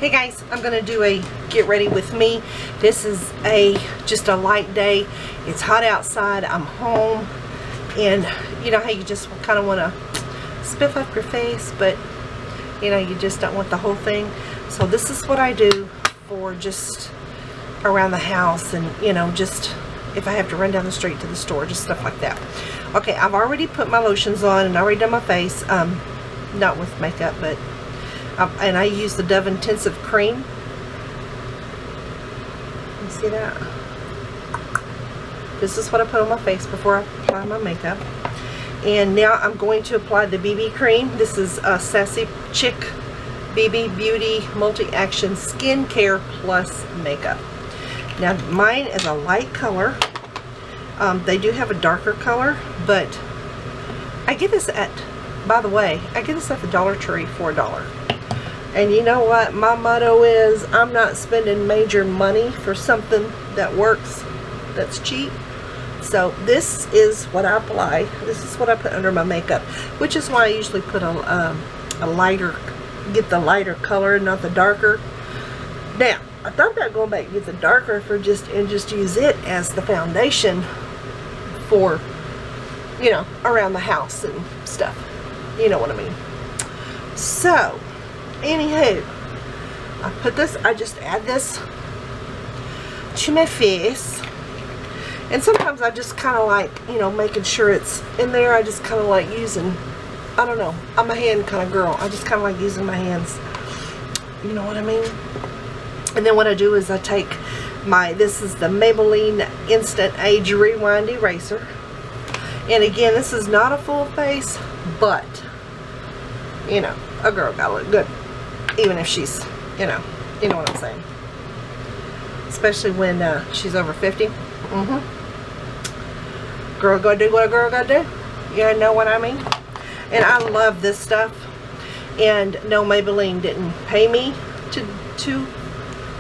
Hey guys, I'm gonna do a get ready with me. This is just a light day. It's hot outside. I'm home, and you know how you just kind of want to spiff up your face, but you know you just don't want the whole thing. So this is what I do for just around the house, and you know, just if I have to run down the street to the store, just stuff like that. Okay, I've already put my lotions on and already done my face, not with makeup, but and I use the Dove Intensive Cream. You see that? This is what I put on my face before I apply my makeup. And now I'm going to apply the BB cream. This is Sassy Chic BB Beauty Multi-Action Skincare Plus Makeup. Now mine is a light color. They do have a darker color, but I get this at, by the way, I get this at the Dollar Tree for $1. And you know what my motto is? I'm not spending major money for something that works, that's cheap. So this is what I apply. This is what I put under my makeup, which is why I usually put a lighter, get the lighter color, not the darker. Now I thought about going back and get the darker for just use it as the foundation for, you know, around the house and stuff. You know what I mean? So anywho, I put this, I just add this to my face, and sometimes I just kind of like, you know, making sure it's in there. I just kind of like using, I don't know, I'm a hand kind of girl. I just kind of like using my hands, you know what I mean? And then what I do is I take my, this is the Maybelline Instant Age Rewind Eraser, and again, this is not a full face, but you know, a girl gotta look good, even if she's, you know what I'm saying, especially when she's over 50. Girl gotta do what a girl gotta do, you know what I mean? And I love this stuff, and no, Maybelline didn't pay me to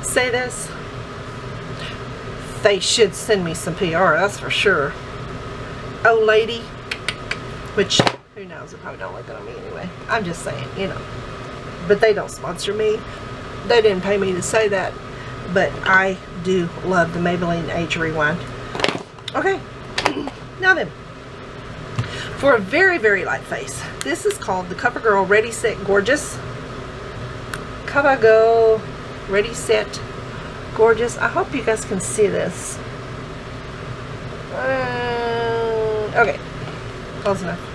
say this. They should send me some PR, that's for sure. Oh lady, which who knows, it probably don't look good on me anyway. I'm just saying, you know. But they don't sponsor me. They didn't pay me to say that. But I do love the Maybelline Age Rewind. Okay. Now then, for a very, very light face, this is called the CoverGirl Ready Set Gorgeous. CoverGirl Ready Set Gorgeous. I hope you guys can see this. Okay. Close enough.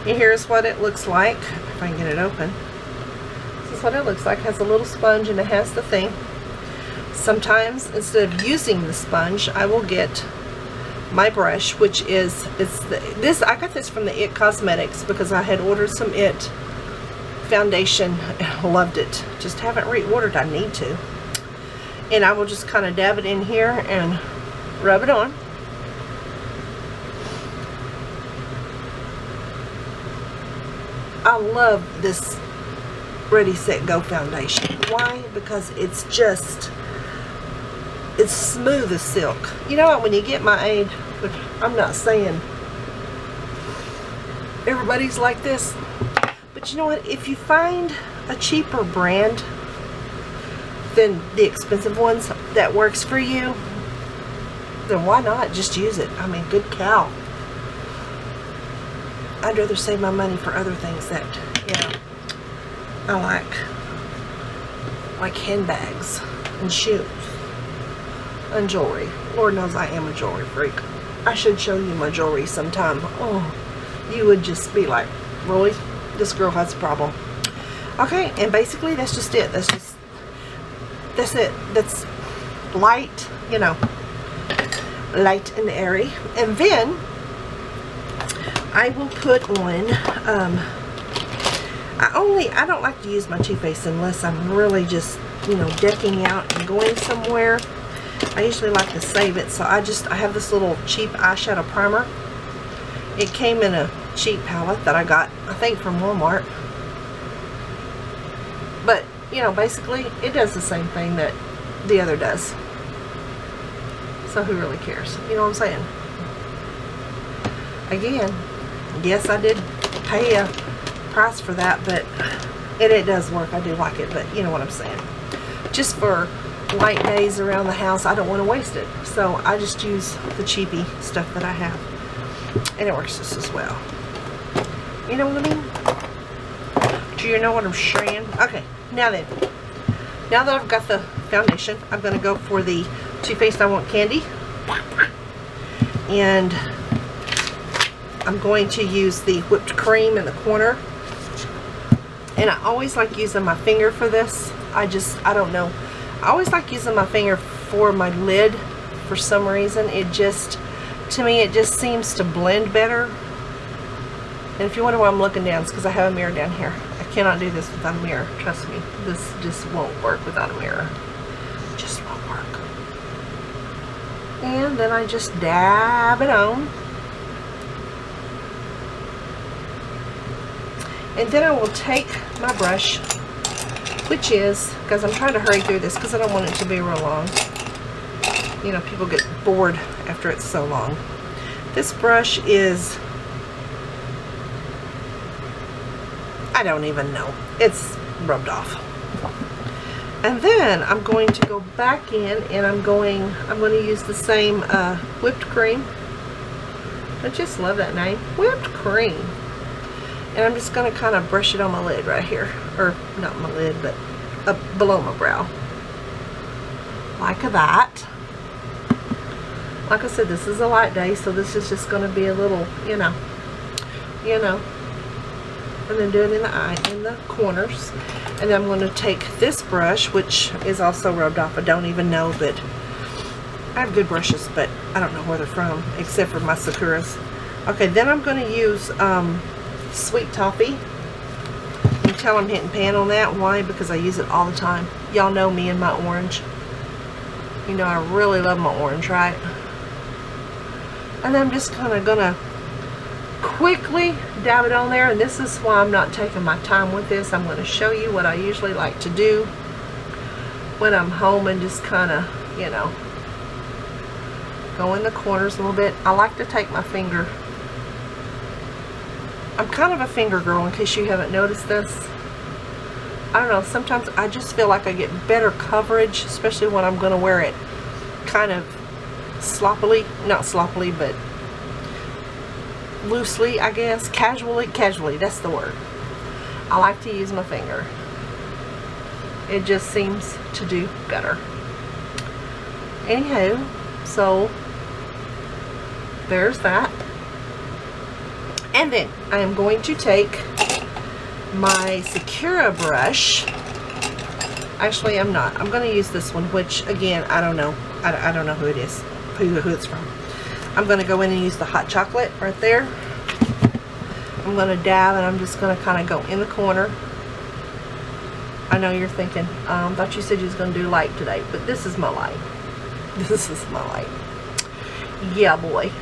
And here's what it looks like. If I can get it open. This is what it looks like. It has a little sponge and it has the thing. Sometimes instead of using the sponge, I will get my brush, which is, I got this from the IT Cosmetics because I had ordered some IT foundation and loved it. Just haven't reordered. I need to. And I will just kind of dab it in here and rub it on. I love this Ready Set Go foundation. Why? Because it's just, it's smooth as silk. You know what, when you get my aid, which I'm not saying everybody's like this, but you know what, if you find a cheaper brand than the expensive ones that works for you, then why not just use it? I mean, good cow. I'd rather save my money for other things that, you know, I like handbags and shoes and jewelry. Lord knows I am a jewelry freak. I should show you my jewelry sometime. Oh, you would just be like, really? This girl has a problem. Okay, and basically that's just it. That's it. That's light, you know, light and airy. And then I will put on, I don't like to use my Too Faced unless I'm really just, you know, decking out and going somewhere. I usually like to save it, so I have this little cheap eyeshadow primer. It came in a cheap palette that I got, I think, from Walmart. But, you know, basically, it does the same thing that the other does. So who really cares? You know what I'm saying? Again, yes, I did pay a price for that, but it does work. I do like it, but you know what I'm saying. just for light days around the house. I don't want to waste it, so I just use the cheapy stuff that I have, and it works just as well. You know what I mean? Do you know what I'm saying? Okay, now then, now that I've got the foundation, I'm going to go for the Too Faced I Want Kandee, and I'm going to use the whipped cream in the corner. And I always like using my finger for this. I don't know. I always like using my finger for my lid for some reason. It just, to me, it just seems to blend better. And if you wonder why I'm looking down, it's because I have a mirror down here. I cannot do this without a mirror. Trust me. This just won't work without a mirror. It just won't work. And then I just dab it on. And then I will take my brush, which is, because I'm trying to hurry through this because I don't want it to be real long. You know, people get bored after it's so long. This brush is, I don't even know. It's rubbed off. And then I'm going to go back in and I'm going to use the same whipped cream. I just love that name, whipped cream. And I'm just going to kind of brush it on my lid right here. Or, not my lid, but up below my brow. Like that. Like I said, this is a light day, so this is just going to be a little, you know. And then do it in the eye, in the corners. And then I'm going to take this brush, which is also rubbed off. I don't even know, but I have good brushes, but I don't know where they're from, except for my Sakuras. Okay, then I'm going to use Sweet Toffee. You can tell I'm hitting pan on that. Why? Because I use it all the time. Y'all know me and my orange. You know I really love my orange, right? And I'm just kind of gonna quickly dab it on there, and this is why I'm not taking my time with this. I'm going to show you what I usually like to do when I'm home and just kind of, you know, go in the corners a little bit. I like to take my finger. I'm kind of a finger girl, in case you haven't noticed this. I don't know, sometimes I just feel like I get better coverage, especially when I'm going to wear it kind of sloppily, not sloppily, but loosely, I guess, casually, that's the word. I like to use my finger. It just seems to do better. Anywho, so there's that. And then I am going to take my Sakura brush. Actually, I'm not. I'm going to use this one, which again, I don't know. I don't know who it is, who it's from. I'm going to go in and use the hot chocolate right there. I'm going to dab, and I'm just going to kind of go in the corner. I know you're thinking, thought you said you was going to do light today, but this is my light. This is my light. Yeah, boy.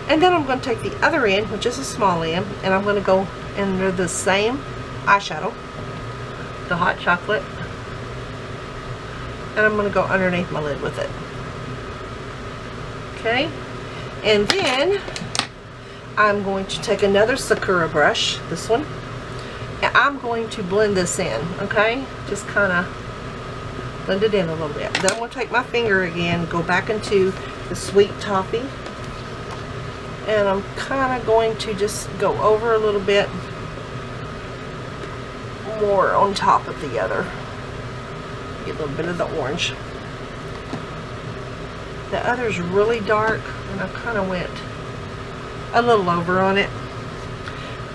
And then I'm going to take the other end, which is a small end, and I'm going to go under the same eyeshadow, the hot chocolate, and I'm going to go underneath my lid with it. Okay, and then I'm going to take another Sakura brush, this one, and I'm going to blend this in, okay? Just kind of blend it in a little bit. Then I'm going to take my finger again, go back into the Sweet Toffee, and I'm kind of going to just go over a little bit more on top of the other. Get a little bit of the orange. The other's really dark, and I kind of went a little over on it.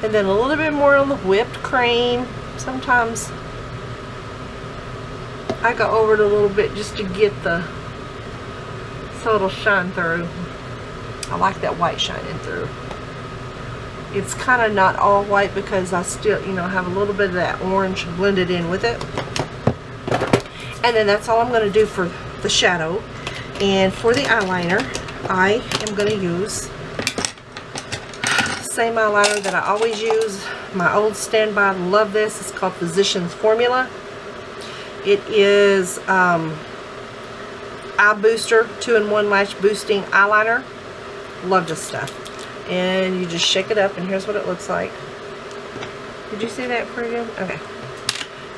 And then a little bit more on the whipped cream. Sometimes I go over it a little bit just to get so it'll shine through. I like that white shining through. It's kind of not all white because I still, you know, have a little bit of that orange blended in with it. And then that's all I'm going to do for the shadow. And for the eyeliner, I am going to use the same eyeliner that I always use. My old standby. Love this. It's called Physician's Formula. It is Eye Booster 2-in-1 Lash Boosting Eyeliner. Love this stuff. And you just shake it up, and here's what it looks like. Did you see that pretty good? Okay.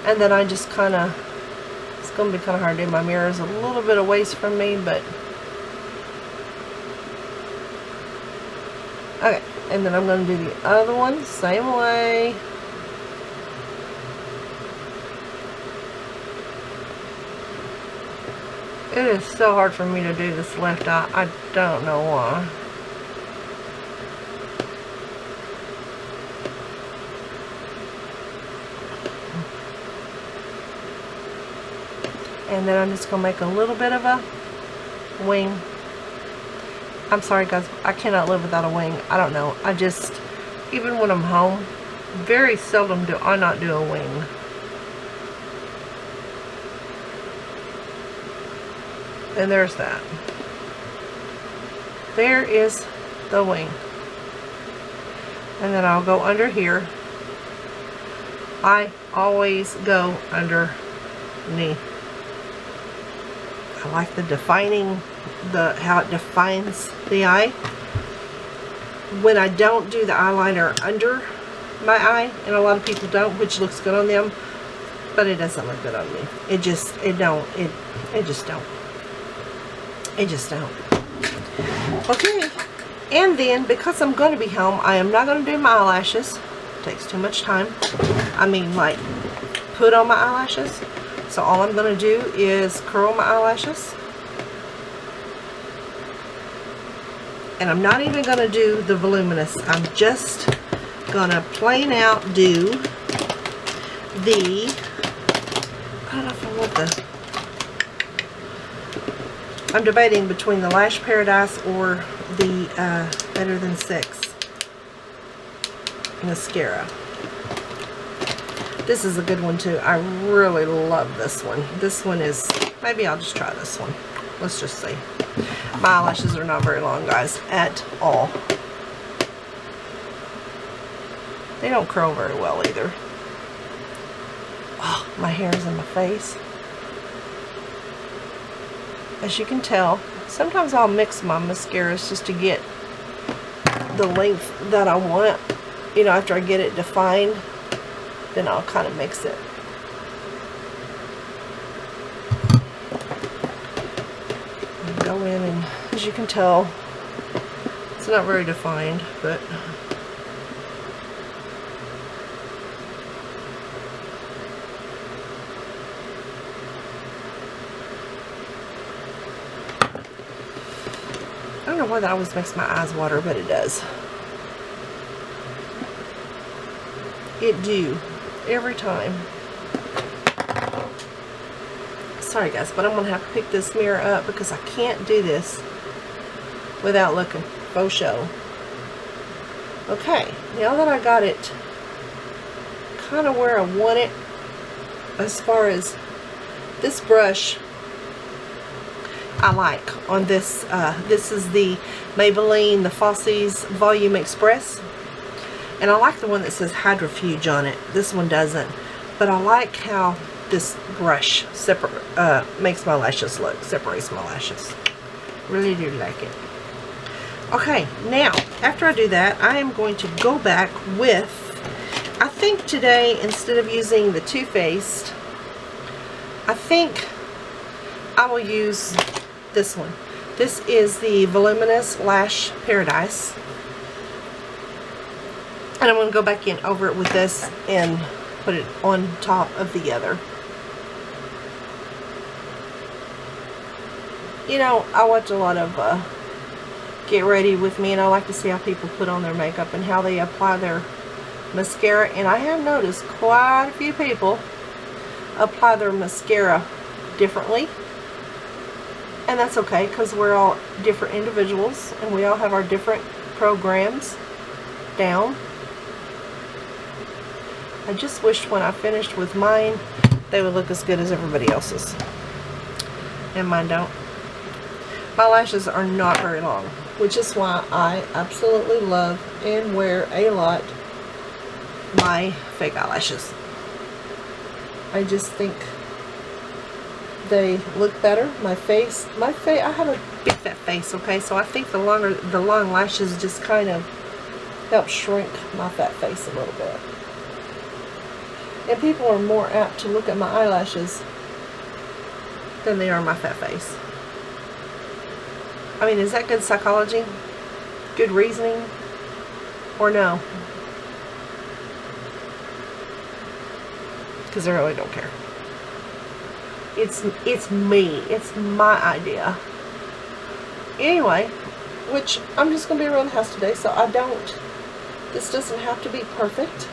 And then I just kind of, it's going to be kind of hard to do. My mirror is a little bit away from me, but okay. And then I'm going to do the other one same way. It is so hard for me to do this left eye. I don't know why. And then I'm just going to make a little bit of a wing. I'm sorry guys, I cannot live without a wing. I don't know. I just, even when I'm home, very seldom do I not do a wing. And there's that. There is the wing. And then I'll go under here. I always go underneath. I like the defining, how it defines the eye. When I don't do the eyeliner under my eye, and a lot of people don't, which looks good on them, but it doesn't look good on me. It just don't. Okay, and then because I'm going to be home, I am not going to do my eyelashes. It takes too much time. I mean, like, put on my eyelashes. So all I'm going to do is curl my eyelashes. And I'm not even going to do the voluminous. I'm just going to plain out do the, I don't know if I want the, I'm debating between the Lash Paradise or the Better Than Sex mascara. This is a good one too. I really love this one. This one is, maybe I'll just try this one. Let's just see. My eyelashes are not very long, guys, at all. They don't curl very well either. Oh, my hair is in my face. As you can tell, sometimes I'll mix my mascaras just to get the length that I want. You know, after I get it defined, then I'll kind of mix it. And go in, and as you can tell, it's not very defined, but I don't know why that always makes my eyes water, but it does. It do. Every time. Sorry guys, but I'm going to have to pick this mirror up because I can't do this without looking faux show. Okay, now that I got it kind of where I want it, as far as this brush, I like on this, this is the Maybelline, the Falsies Volume Express. And I like the one that says Hydrofuge on it. This one doesn't. But I like how this brush makes my lashes look. Separates my lashes. Really do like it. Okay, now, after I do that, I am going to go back with, I think today, instead of using the Too Faced, I think I will use this one. This is the Voluminous Lash Paradise. And I'm going to go back in over it with this and put it on top of the other. You know, I watch a lot of Get Ready With Me, and I like to see how people put on their makeup and how they apply their mascara. And I have noticed quite a few people apply their mascara differently. And that's okay, because we're all different individuals and we all have our different programs down. I just wished when I finished with mine, they would look as good as everybody else's. And mine don't. My lashes are not very long, which is why I absolutely love and wear a lot my fake eyelashes. I just think they look better. My face, I have a big fat face, okay? So I think the long lashes just kind of help shrink my fat face a little bit. And people are more apt to look at my eyelashes than they are my fat face. I mean, is that good psychology? Good reasoning? Or no? Because I really don't care. It's me. It's my idea. Anyway, which I'm just going to be around the house today, so this doesn't have to be perfect.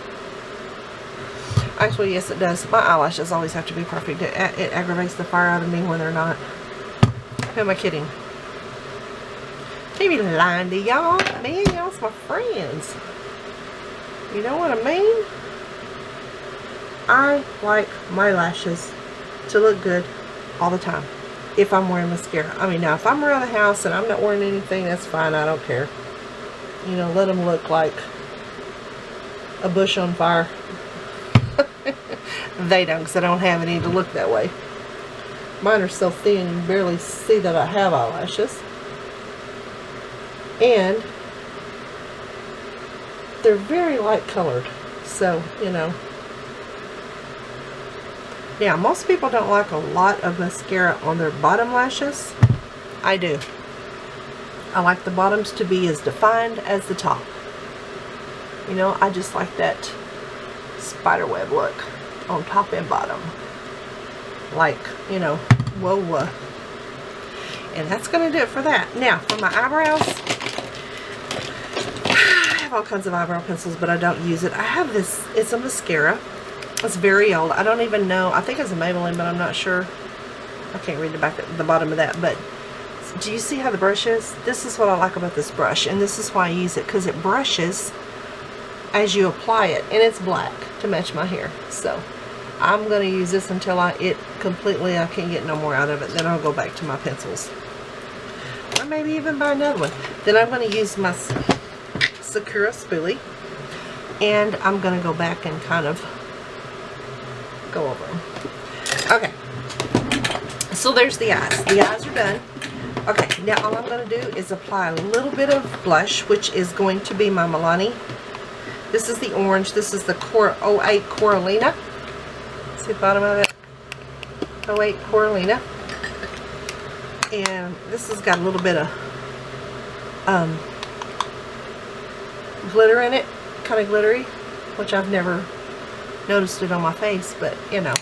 Actually, yes, it does. My eyelashes always have to be perfect. It aggravates the fire out of me when they're not. Who am I kidding? Can't be lying to y'all. Man, y'all's my friends. You know what I mean? I like my lashes to look good all the time if I'm wearing mascara. I mean, now if I'm around the house and I'm not wearing anything, that's fine. I don't care. You know, let them look like a bush on fire. They don't, because I don't have any to look that way. Mine are so thin you barely see that I have eyelashes. And they're very light colored, so, you know. Yeah, most people don't like a lot of mascara on their bottom lashes. I do. I like the bottoms to be as defined as the top. You know, I just like that spiderweb look on top and bottom. Like, you know, whoa. And that's going to do it for that. Now, for my eyebrows, I have all kinds of eyebrow pencils, but I don't use it. I have this, it's a mascara. It's very old. I don't even know. I think it's a Maybelline, but I'm not sure. I can't read the bottom of that. But do you see how the brush is? This is what I like about this brush, and this is why I use it, because it brushes as you apply it, and it's black to match my hair. So I'm going to use this until I can't get no more out of it. Then I'll go back to my pencils, or maybe even buy another one. Then I'm going to use my Sakura spoolie, and I'm going to go back and kind of go over them. Okay, so there's the eyes. The eyes are done. Okay, now all I'm going to do is apply a little bit of blush, which is going to be my Milani. This is the orange. This is the 08 Coralina. See the bottom of it? 08 Coralina. And this has got a little bit of glitter in it, kind of glittery, which I've never noticed it on my face, but you know,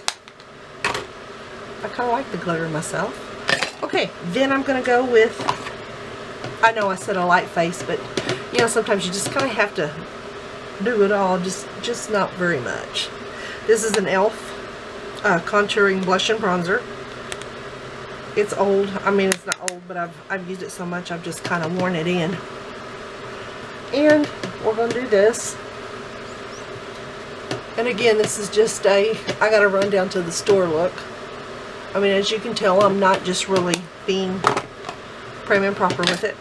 I kind of like the glitter myself. Okay, then I'm going to go with, I know I said a light face, but you know, sometimes you just kind of have to do it all, just not very much. This is an e.l.f. Contouring Blush and Bronzer. It's old. I mean, it's not old, but I've used it so much I've just kind of worn it in. And we're going to do this. And again, this is just I got to run down to the store look. I mean, as you can tell, I'm not just really being prim and proper with it.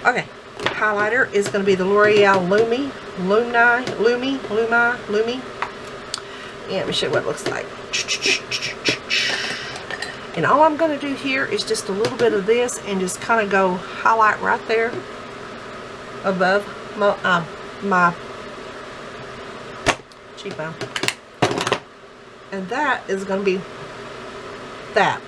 Okay, highlighter is going to be the L'Oreal Lumi. Yeah, let me show you what it looks like. And all I'm going to do here is just a little bit of this and just kind of go highlight right there above my cheekbone. And that is going to be that.